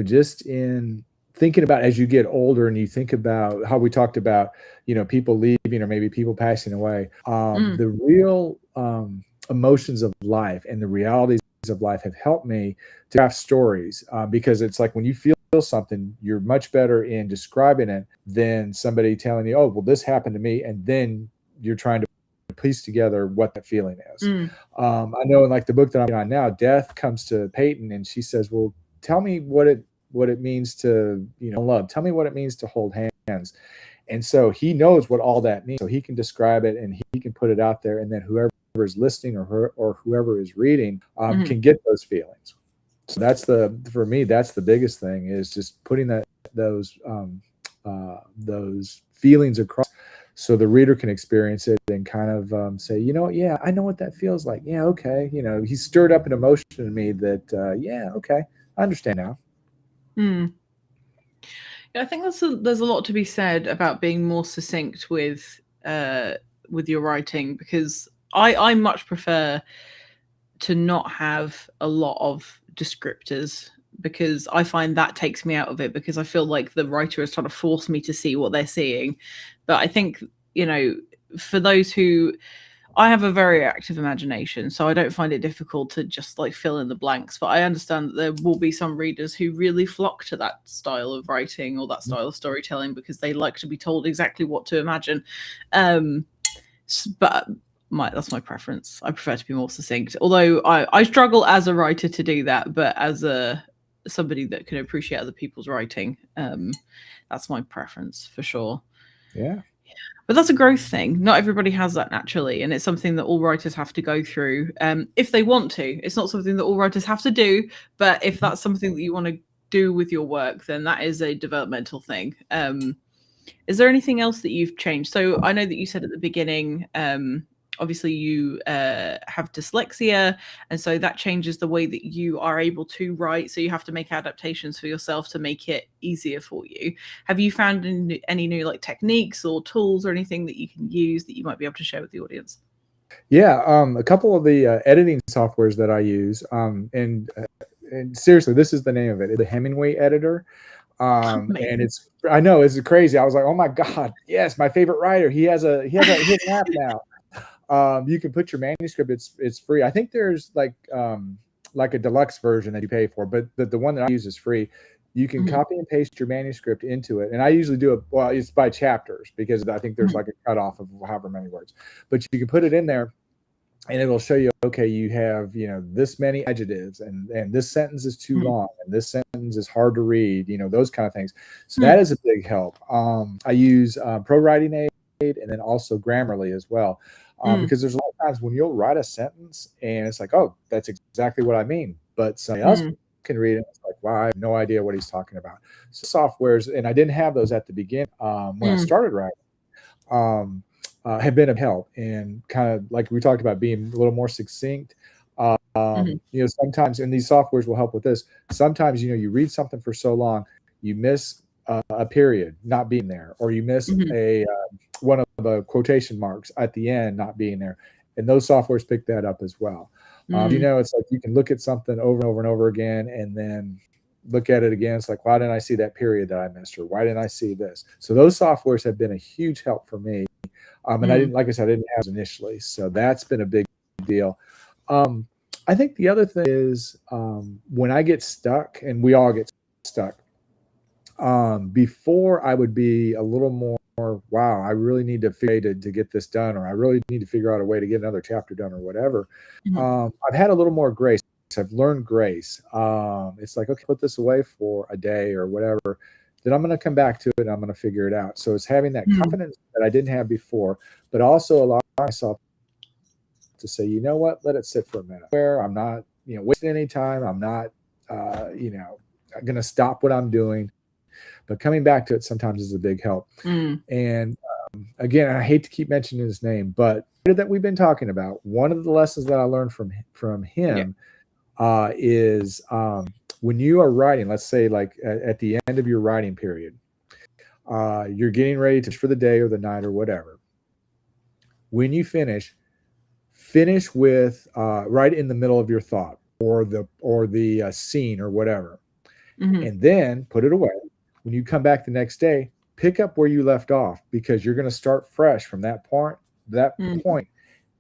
just in thinking about as you get older and you think about how we talked about, people leaving or maybe people passing away, the real emotions of life and the realities of life have helped me to craft stories, because it's like when you feel something, you're much better in describing it than somebody telling you, oh, well, this happened to me, and then you're trying to piece together what that feeling is. I know in like the book that I'm on now, Death comes to Peyton and she says, well, tell me what it means to love. Tell me what it means to hold hands. And so he knows what all that means, so he can describe it and he can put it out there, and then whoever is listening or whoever is reading can get those feelings. So for me, that's the biggest thing, is just putting those feelings across so the reader can experience it and kind of say, yeah, I know what that feels like. Yeah, okay. He stirred up an emotion in me that, yeah, okay, I understand now. Yeah, I think there's a lot to be said about being more succinct with your writing, because I much prefer to not have a lot of descriptors, because I find that takes me out of it, because I feel like the writer is trying to force me to see what they're seeing. But I think, for those who, I have a very active imagination, so I don't find it difficult to just like fill in the blanks. But I understand that there will be some readers who really flock to that style of writing or that style of storytelling because they like to be told exactly what to imagine. But that's my preference. I prefer to be more succinct, although I struggle as a writer to do that, but as somebody that can appreciate other people's writing, that's my preference for sure. Yeah. But that's a growth thing. Not everybody has that naturally, and it's something that all writers have to go through if they want to. It's not something that all writers have to do, but if that's something that you want to do with your work, then that is a developmental thing. Is there anything else that you've changed? So I know that you said at the beginning, obviously you have dyslexia, and so that changes the way that you are able to write. So you have to make adaptations for yourself to make it easier for you. Have you found any new like techniques or tools or anything that you can use that you might be able to share with the audience? Yeah, a couple of the editing softwares that I use, and seriously, this is the name of it, the Hemingway editor. And it's, I know it's crazy. I was like, oh my God, yes, my favorite writer. He has a hidden app now. You can put your manuscript. It's free. I think there's like a deluxe version that you pay for, but the one that I use is free. You can copy and paste your manuscript into it. And I usually do it, well, it's by chapters because I think there's like a cutoff of however many words, but you can put it in there and it'll show you, okay, you have, this many adjectives and this sentence is too long and this sentence is hard to read, those kind of things. So that is a big help. I use Pro Writing Aid and then also Grammarly as well. Because there's a lot of times when you'll write a sentence and it's like, oh, that's exactly what I mean. But somebody else can read it. And it's like, wow, I have no idea what he's talking about. So softwares, and I didn't have those at the begining when I started writing. Have been of help, and kind of like we talked about being a little more succinct. Sometimes, and these softwares will help with this. Sometimes, you read something for so long, you miss a period not being there, or you miss one of the quotation marks at the end not being there, and those softwares pick that up as well. It's like you can look at something over and over and over again, and then look at it again. It's like, why didn't I see that period that I missed, or why didn't I see this? So those softwares have been a huge help for me. And I didn't, like I said, I didn't have initially. So that's been a big deal. I think the other thing is when I get stuck, and we all get stuck, before I would be a little more, wow, I really need to figure to get this done, or I really need to figure out a way to get another chapter done or whatever. I've had a little more grace. I've learned grace. It's like, okay, put this away for a day or whatever. Then I'm going to come back to it and I'm going to figure it out. So it's having that confidence that I didn't have before, but also allow myself to say, you know what, let it sit for a minute. Where I'm not, wasting any time. I'm not, going to stop what I'm doing. But coming back to it sometimes is a big help. And again, I hate to keep mentioning his name, but that we've been talking about, one of the lessons that I learned from him is when you are writing, let's say like at the end of your writing period, you're getting ready for the day or the night or whatever. When you finish with right in the middle of your thought or the scene or whatever, and then put it away. When you come back the next day, pick up where you left off, because you're going to start fresh from that point,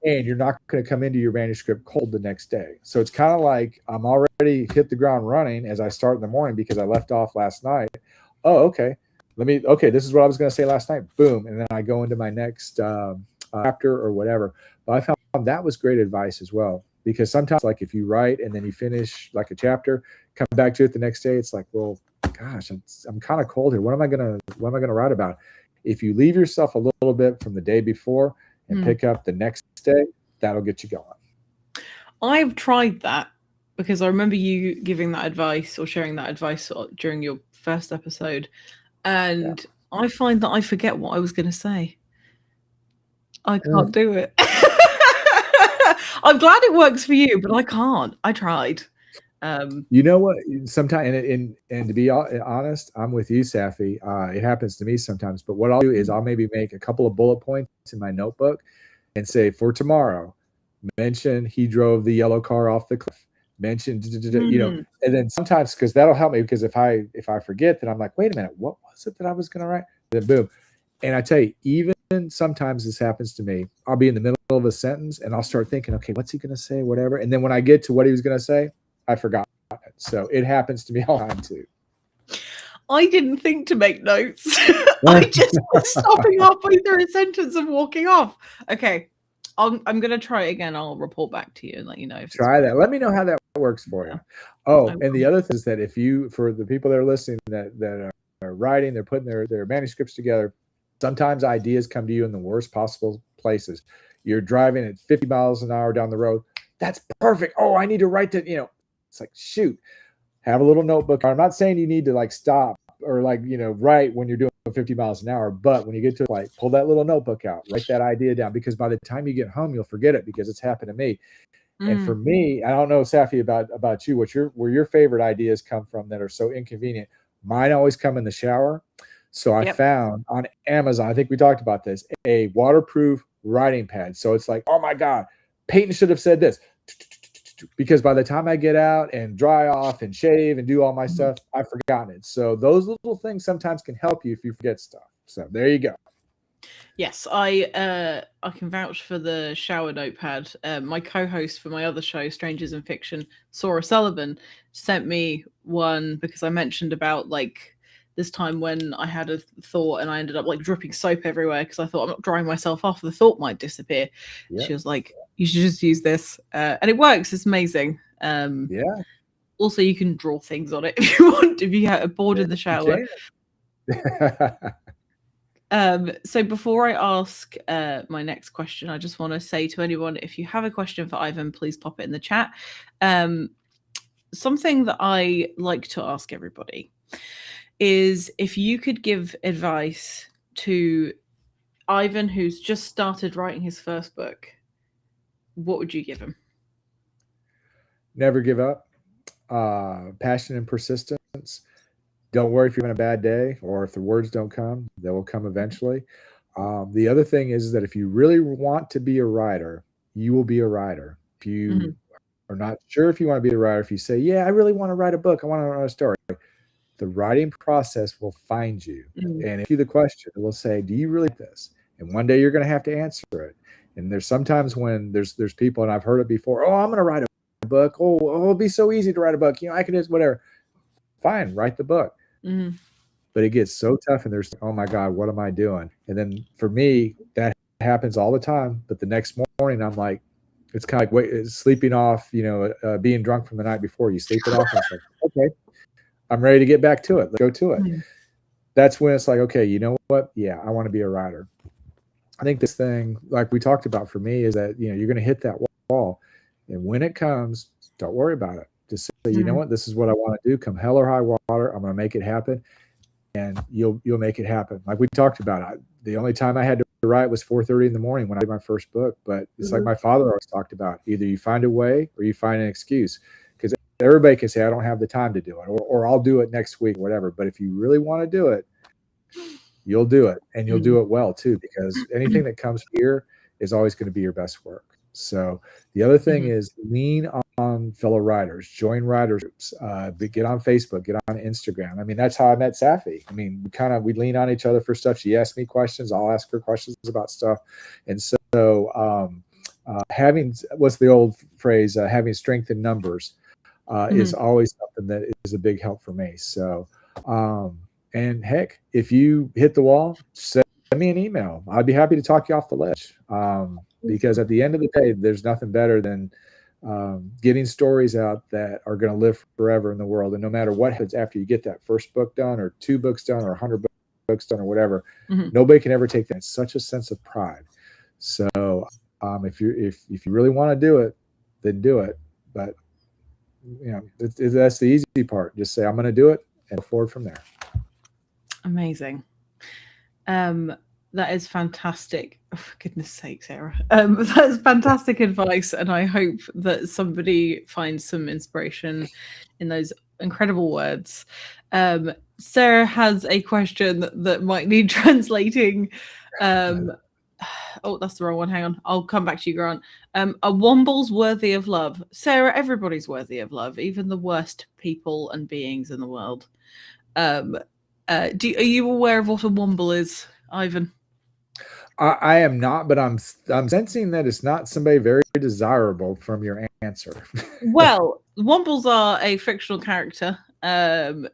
and you're not going to come into your manuscript cold the next day. So it's kind of like I'm already hit the ground running as I start in the morning because I left off last night. Oh, okay. This is what I was going to say last night. Boom. And then I go into my next chapter or whatever. But I found that was great advice as well, because sometimes, like, if you write and then you finish like a chapter, come back to it the next day, it's like, well, gosh, I'm kind of cold here. What am I gonna write about? If you leave yourself a little bit from the day before and pick up the next day, that'll get you going. I've tried that, because I remember you giving that advice or sharing that advice during your first episode, and I find that I forget what I was going to say. I can't do it. I'm glad it works for you, but I can't. I tried. You know what? Sometimes, and to be honest, I'm with you, Safi. It happens to me sometimes. But what I'll do is I'll maybe make a couple of bullet points in my notebook and say, for tomorrow, mention he drove the yellow car off the cliff. Mention, and then sometimes, because that'll help me, because if I forget, then I'm like, wait a minute, what was it that I was going to write? Then boom. And I tell you, even sometimes this happens to me. I'll be in the middle of a sentence and I'll start thinking, okay, what's he going to say? Whatever. And then when I get to what he was going to say, I forgot it. So it happens to me all the time too. I didn't think to make notes. I just was stopping halfway through a sentence and walking off. Okay, I'm going to try it again. I'll report back to you and let you know if Try that. Let me know how that works for you. Oh, and the other thing is that if you, for the people that are listening that are writing, they're putting their manuscripts together, sometimes ideas come to you in the worst possible places. You're driving at 50 miles an hour down the road. That's perfect. Oh, I need to write that, it's like, shoot, have a little notebook. I'm not saying you need to like stop or like, write when you're doing 50 miles an hour, but when you get to like, pull that little notebook out, write that idea down, because by the time you get home, you'll forget it, because it's happened to me. And for me, I don't know, Safi, about you, where your favorite ideas come from that are so inconvenient. Mine always come in the shower. So I found on Amazon, I think we talked about this, a waterproof writing pad. So it's like, oh my God, Peyton should have said this. Because by the time I get out and dry off and shave and do all my stuff, I've forgotten it. So those little things sometimes can help you if you forget stuff. So there you go. Yes, I can vouch for the shower notepad. My co-host for my other show, Strangers in Fiction, Sora Sullivan, sent me one because I mentioned about like this time when I had a thought and I ended up like dripping soap everywhere because I thought I'm not drying myself off. The thought might disappear. She was like, you should just use this. And it works. It's amazing. Also, you can draw things on it if you want, if you get bored in the shower. So before I ask my next question, I just want to say to anyone, if you have a question for Ivan, please pop it in the chat. Something that I like to ask everybody is if you could give advice to Ivan, who's just started writing his first book, what would you give him? Never give up. Passion and persistence. Don't worry if you're having a bad day or if the words don't come, they will come eventually. The other thing is that if you really want to be a writer, you will be a writer. If you are not sure if you want to be a writer, if you say, yeah, I really want to write a book, I want to write a story, the writing process will find you. And if you the question, it will say, do you really like this? And one day you're going to have to answer it. And there's sometimes when there's people, and I've heard it before, oh, I'm going to write a book. Oh, it'll be so easy to write a book. I can just whatever. Fine, write the book. But it gets so tough and there's, oh my God, what am I doing? And then for me, that happens all the time. But the next morning, I'm like, it's kind of like sleeping off, being drunk from the night before. You sleep it off and it's like, okay, I'm ready to get back to it. Let's go to it. That's when it's like, okay, you know what? Yeah, I want to be a writer. I think this thing, like we talked about for me, is that, you're going to hit that wall. And when it comes, don't worry about it. Just say, you know what, this is what I want to do. Come hell or high water, I'm going to make it happen. And you'll make it happen. Like we talked about, the only time I had to write was 4:30 in the morning when I did my first book. But it's like my father always talked about, either you find a way or you find an excuse. Because everybody can say, I don't have the time to do it, or I'll do it next week, whatever. But if you really want to do it, you'll do it, and you'll do it well too, because anything that comes here is always going to be your best work. So the other thing is lean on fellow writers, join writers groups, get on Facebook, get on Instagram. I mean, that's how I met Safi. I mean, we lean on each other for stuff. She asks me questions, I'll ask her questions about stuff. And so having, what's the old phrase, having strength in numbers is always something that is a big help for me. So, and heck, if you hit the wall, send me an email. I'd be happy to talk you off the ledge. Because at the end of the day, there's nothing better than getting stories out that are going to live forever in the world. And no matter what happens after you get that first book done, or 2 books done, or 100 books done, or whatever, nobody can ever take that. It's such a sense of pride. So if you really want to do it, then do it. But that's the easy part. Just say, I'm going to do it, and go forward from there. Amazing. That is fantastic. Oh, for goodness sake, Sarah. That's fantastic advice. And I hope that somebody finds some inspiration in those incredible words. Sarah has a question that might need translating. Oh, that's the wrong one. Hang on. I'll come back to you, Grant. Are wombles worthy of love? Sarah, everybody's worthy of love, even the worst people and beings in the world. Are you aware of what a womble is, Ivan? I am not, but I'm sensing that it's not somebody very desirable from your answer. Well, wombles are a fictional character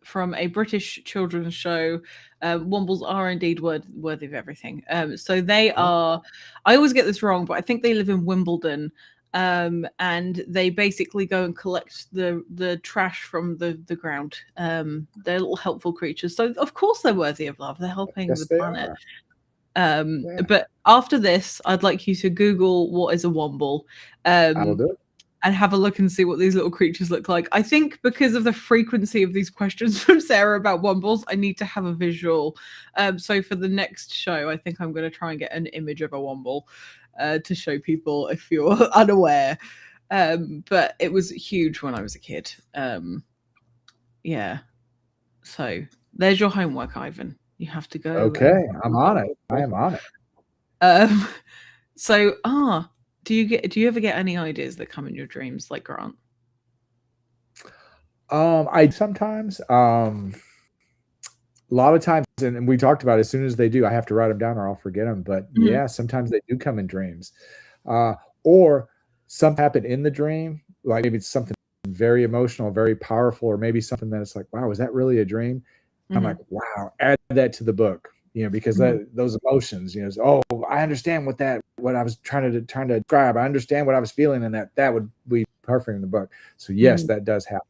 from a British children's show. Wombles are indeed worthy of everything. So they are, I always get this wrong, but I think they live in Wimbledon. And they basically go and collect the trash from the ground. They're little helpful creatures. So of course they're worthy of love. They're helping Yes, the they planet. are. But after this, I'd like you to Google what is a womble. I will do it. And have a look and see what these little creatures look like. I think because of the frequency of these questions from Sarah about wombles, I need to have a visual. So for the next show, I think I'm going to try and get an image of a womble to show people if you're unaware. But it was huge when I was a kid. Yeah. So there's your homework, Ivan. You have to go. Okay, I'm on it. I am on it. So, do you ever get any ideas that come in your dreams, like Grant? I sometimes, a lot of times, and we talked about it, as soon as they do, I have to write them down or I'll forget them. But yeah, sometimes they do come in dreams, or something happen in the dream, like maybe it's something very emotional, very powerful, or maybe something that it's like, wow, was that really a dream? I'm like, wow, add that to the book. Because those emotions, oh, I understand what I was trying to describe. I understand what I was feeling, and that would be perfect in the book. So yes, that does happen.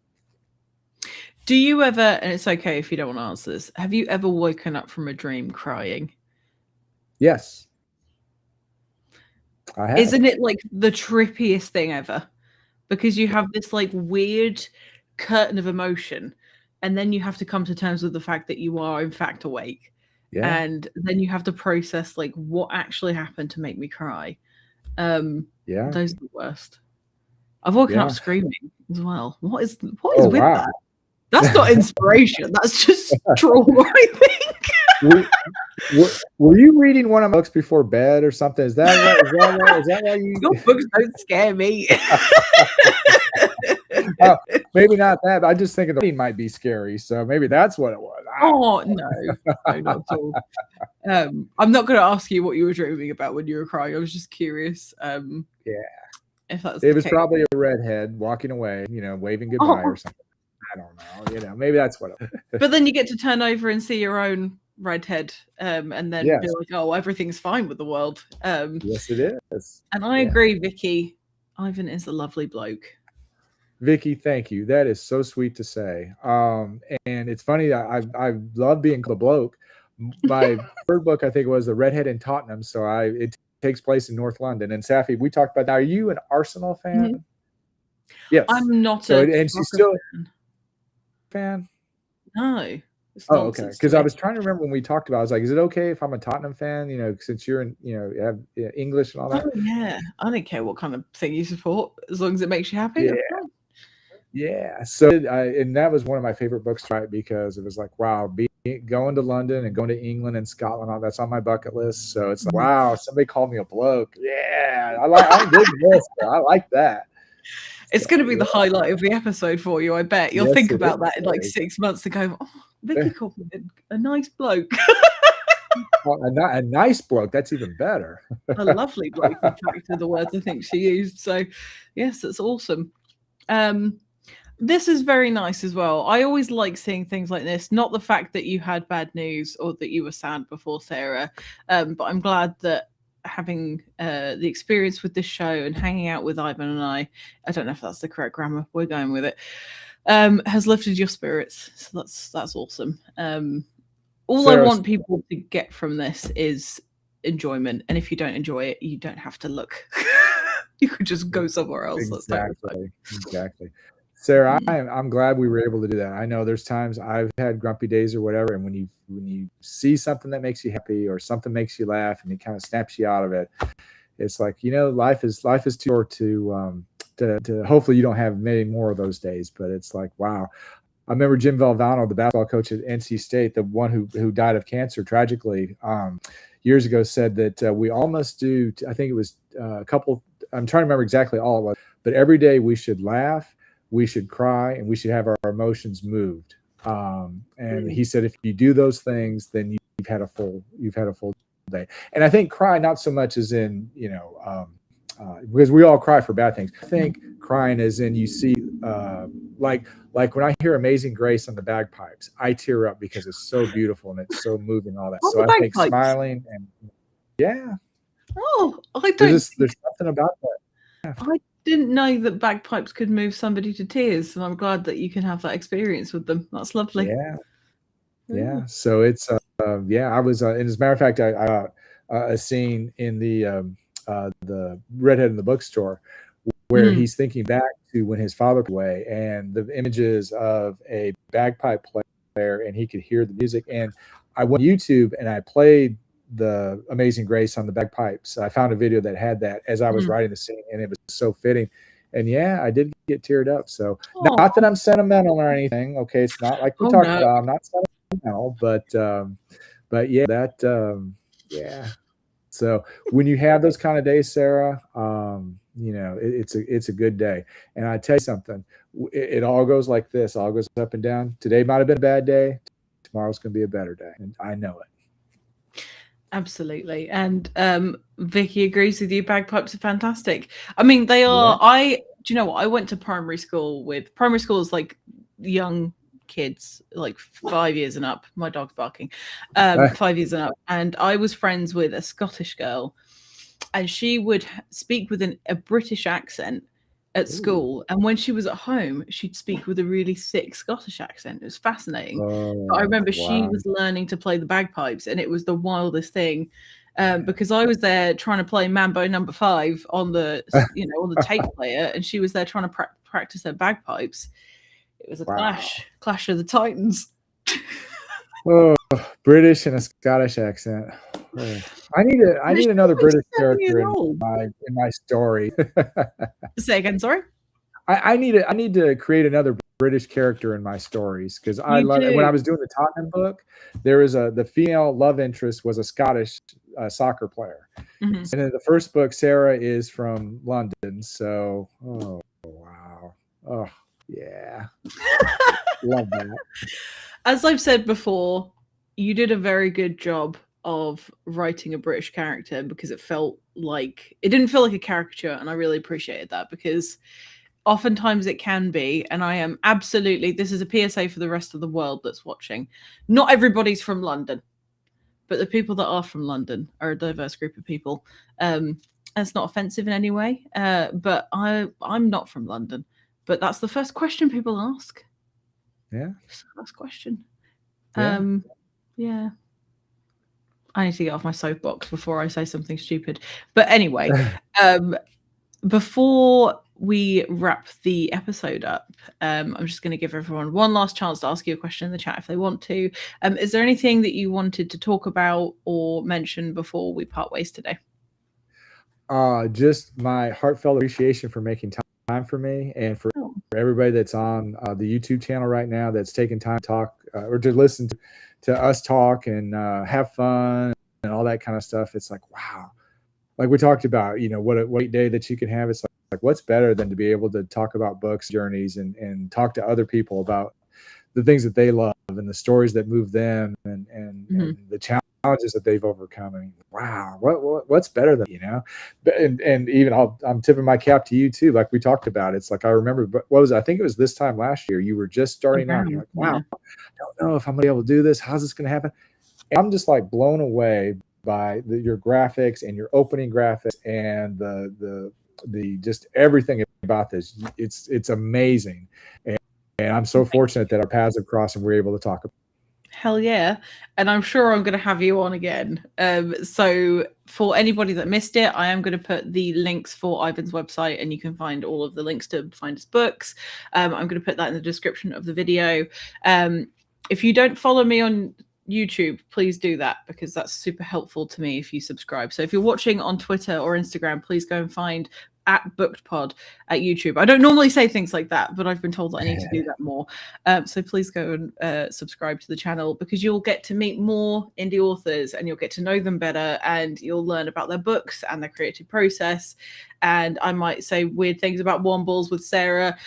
Do you ever, and it's okay if you don't want to answer this, have you ever woken up from a dream crying? Yes. I have. Isn't it like the trippiest thing ever? Because you have this like weird curtain of emotion, and then you have to come to terms with the fact that you are in fact awake. Yeah. And then you have to process like what actually happened to make me cry. Yeah. Those are the worst. I've woken up screaming as well. What is with that? That's not inspiration. That's just trauma, I think. Were you reading one of my books before bed or something? Is that why you? Your books don't scare me. Maybe not that, but I just think the reading might be scary. So maybe that's what it was. Oh no, not at all. I'm not going to ask you what you were dreaming about when you were crying. I was just curious. If that's it was probably a redhead walking away, waving goodbye or something. I don't know. Maybe that's what. But then you get to turn over and see your own redhead, and then be like, "Oh, everything's fine with the world." Yes, it is. And I agree, Vicky. Ivan is a lovely bloke. Vicky, thank you. That is so sweet to say. And it's funny that I love being a bloke. My third book, I think, was The Redhead in Tottenham. So it takes place in North London. And Safi, we talked about that. Are you an Arsenal fan? Yes. I'm not and she's still a fan? No. Oh, okay. Because I was trying to remember when we talked about it, I was like, is it okay if I'm a Tottenham fan, since you're in, you have English and all that? Oh, yeah. I don't care what kind of thing you support, as long as it makes you happy. Yeah. So, and that was one of my favorite books to write because it was like, wow, going to London and going to England and Scotland, that's on my bucket list. So it's like, wow, somebody called me a bloke. Yeah, I'm good with this. I like that. It's going to be the highlight of the episode for you, I bet. You'll think about that in like 6 months to go, oh, Vicky called me a nice bloke. A nice bloke. That's even better. A lovely bloke, in fact, are the words I think she used. So, yes, that's awesome. This is very nice as well. I always like seeing things like this. Not the fact that you had bad news or that you were sad before, Sarah, but I'm glad that having the experience with this show and hanging out with Ivan and I don't know if that's the correct grammar, we're going with it, has lifted your spirits. So that's awesome. All Sarah, I want people to get from this is enjoyment. And if you don't enjoy it, you don't have to look. You could just go somewhere else. Exactly. Sarah, I'm glad we were able to do that. I know there's times I've had grumpy days or whatever, and when you see something that makes you happy or something makes you laugh and it kind of snaps you out of it, it's like, life is too short to hopefully you don't have many more of those days. But it's like, wow. I remember Jim Valvano, the basketball coach at NC State, the one who died of cancer tragically years ago, said that we all must do, I think it was a couple, I'm trying to remember exactly all it was, but every day we should laugh, we should cry, and we should have our emotions moved. And he said, if you do those things, then you've had a full day. And I think cry, not so much as in, because we all cry for bad things. I think crying is in, you see, like like when I hear Amazing Grace on the bagpipes, I tear up because it's so beautiful and it's so moving, all that. On So the I think bagpipes? smiling and yeah. Oh, I don't. There's something about that. I didn't know that bagpipes could move somebody to tears, and I'm glad that you can have that experience with them. That's lovely. Yeah. Yeah. So it's yeah, I was and as a matter of fact, I a scene in the redhead in the bookstore where he's thinking back to when his father passed away, and the images of a bagpipe player, and he could hear the music. And I went on YouTube and I played the Amazing Grace on the bagpipes. I found a video that had that as I was writing the scene, and it was so fitting. And yeah, I did get teared up. So not that I'm sentimental or anything. Okay, it's not like we talked about. I'm not sentimental, but yeah, that yeah. So when you have those kind of days, Sarah, you know, it's a good day. And I tell you something, it all goes like this, all goes up and down. Today might have been a bad day. Tomorrow's going to be a better day. And I know it. Absolutely. And Vicky agrees with you. Bagpipes are fantastic. I mean, they are. Yeah. Do you know what? I went to primary school is like young kids, like 5 years and up. My dog's barking. 5 years and up. And I was friends with a Scottish girl, and she would speak with a British accent at school. And when she was at home, she'd speak with a really thick Scottish accent. It was fascinating. But I remember she was learning to play the bagpipes, and it was the wildest thing. Because I was there trying to play Mambo No. 5 on the on the tape player, and she was there trying to practice her bagpipes. It was a clash of the titans. Oh, British and a Scottish accent. Oh. I need another British character in my story. Say again, sorry. I need to create another British character in my stories, because I love it. When I was doing the Tottenham book, there was the female love interest was a Scottish soccer player, and in the first book, Sarah is from London. So, oh wow, oh yeah, love that. As I've said before, you did a very good job of writing a British character, because it didn't feel like a caricature, and I really appreciated that, because oftentimes it can be, and I am absolutely, this is a PSA for the rest of the world that's watching. Not everybody's from London, but the people that are from London are a diverse group of people. It's not offensive in any way, but I'm not from London. But that's the first question people ask. Yeah. That's the first question. Yeah. I need to get off my soapbox before I say something stupid. But anyway, before we wrap the episode up, I'm just going to give everyone one last chance to ask you a question in the chat if they want to. Is there anything that you wanted to talk about or mention before we part ways today? Just my heartfelt appreciation for making time for me, and for everybody that's on the YouTube channel right now that's taking time to talk or to listen to us talk and have fun and all that kind of stuff. It's like, wow. Like we talked about, what a day that you can have. It's like what's better than to be able to talk about books, journeys, and talk to other people about the things that they love and the stories that move them and the challenges that they've overcome. I mean, wow, what's better than, and even I'm tipping my cap to you too. Like we talked about, it's like, I remember, I think it was this time last year, you were just starting out. You're like, wow, I don't know if I'm gonna be able to do this. How's this going to happen? And I'm just like blown away by your graphics and your opening graphics and the just everything about this. It's amazing. And I'm so fortunate that our paths have crossed and we're able to talk about it. Hell yeah. And I'm sure I'm going to have you on again. So for anybody that missed it, I am going to put the links for Ivan's website, and you can find all of the links to find his books. I'm going to put that in the description of the video. If you don't follow me on YouTube, please do that, because that's super helpful to me if you subscribe. So if you're watching on Twitter or Instagram, please go and find @BookedPod at YouTube. I don't normally say things like that, but I've been told that I need to do that more. So please go and subscribe to the channel, because you'll get to meet more indie authors, and you'll get to know them better, and you'll learn about their books and their creative process. And I might say weird things about Wombles with Sarah.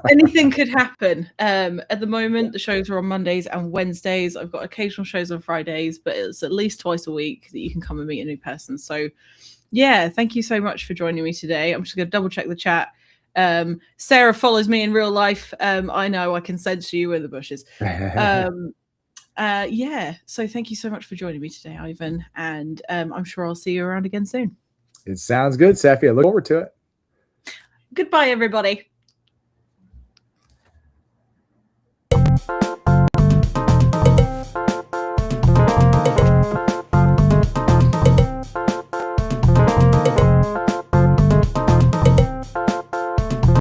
Anything could happen. At the moment, the shows are on Mondays and Wednesdays. I've got occasional shows on Fridays, but it's at least twice a week that you can come and meet a new person. So yeah, thank you so much for joining me today. I'm just going to double check the chat. Sarah follows me in real life. I know I can sense you in the bushes. Yeah, so thank you so much for joining me today, Ivan, and I'm sure I'll see you around again soon. It sounds good, Safi. I look forward to it. Goodbye, everybody.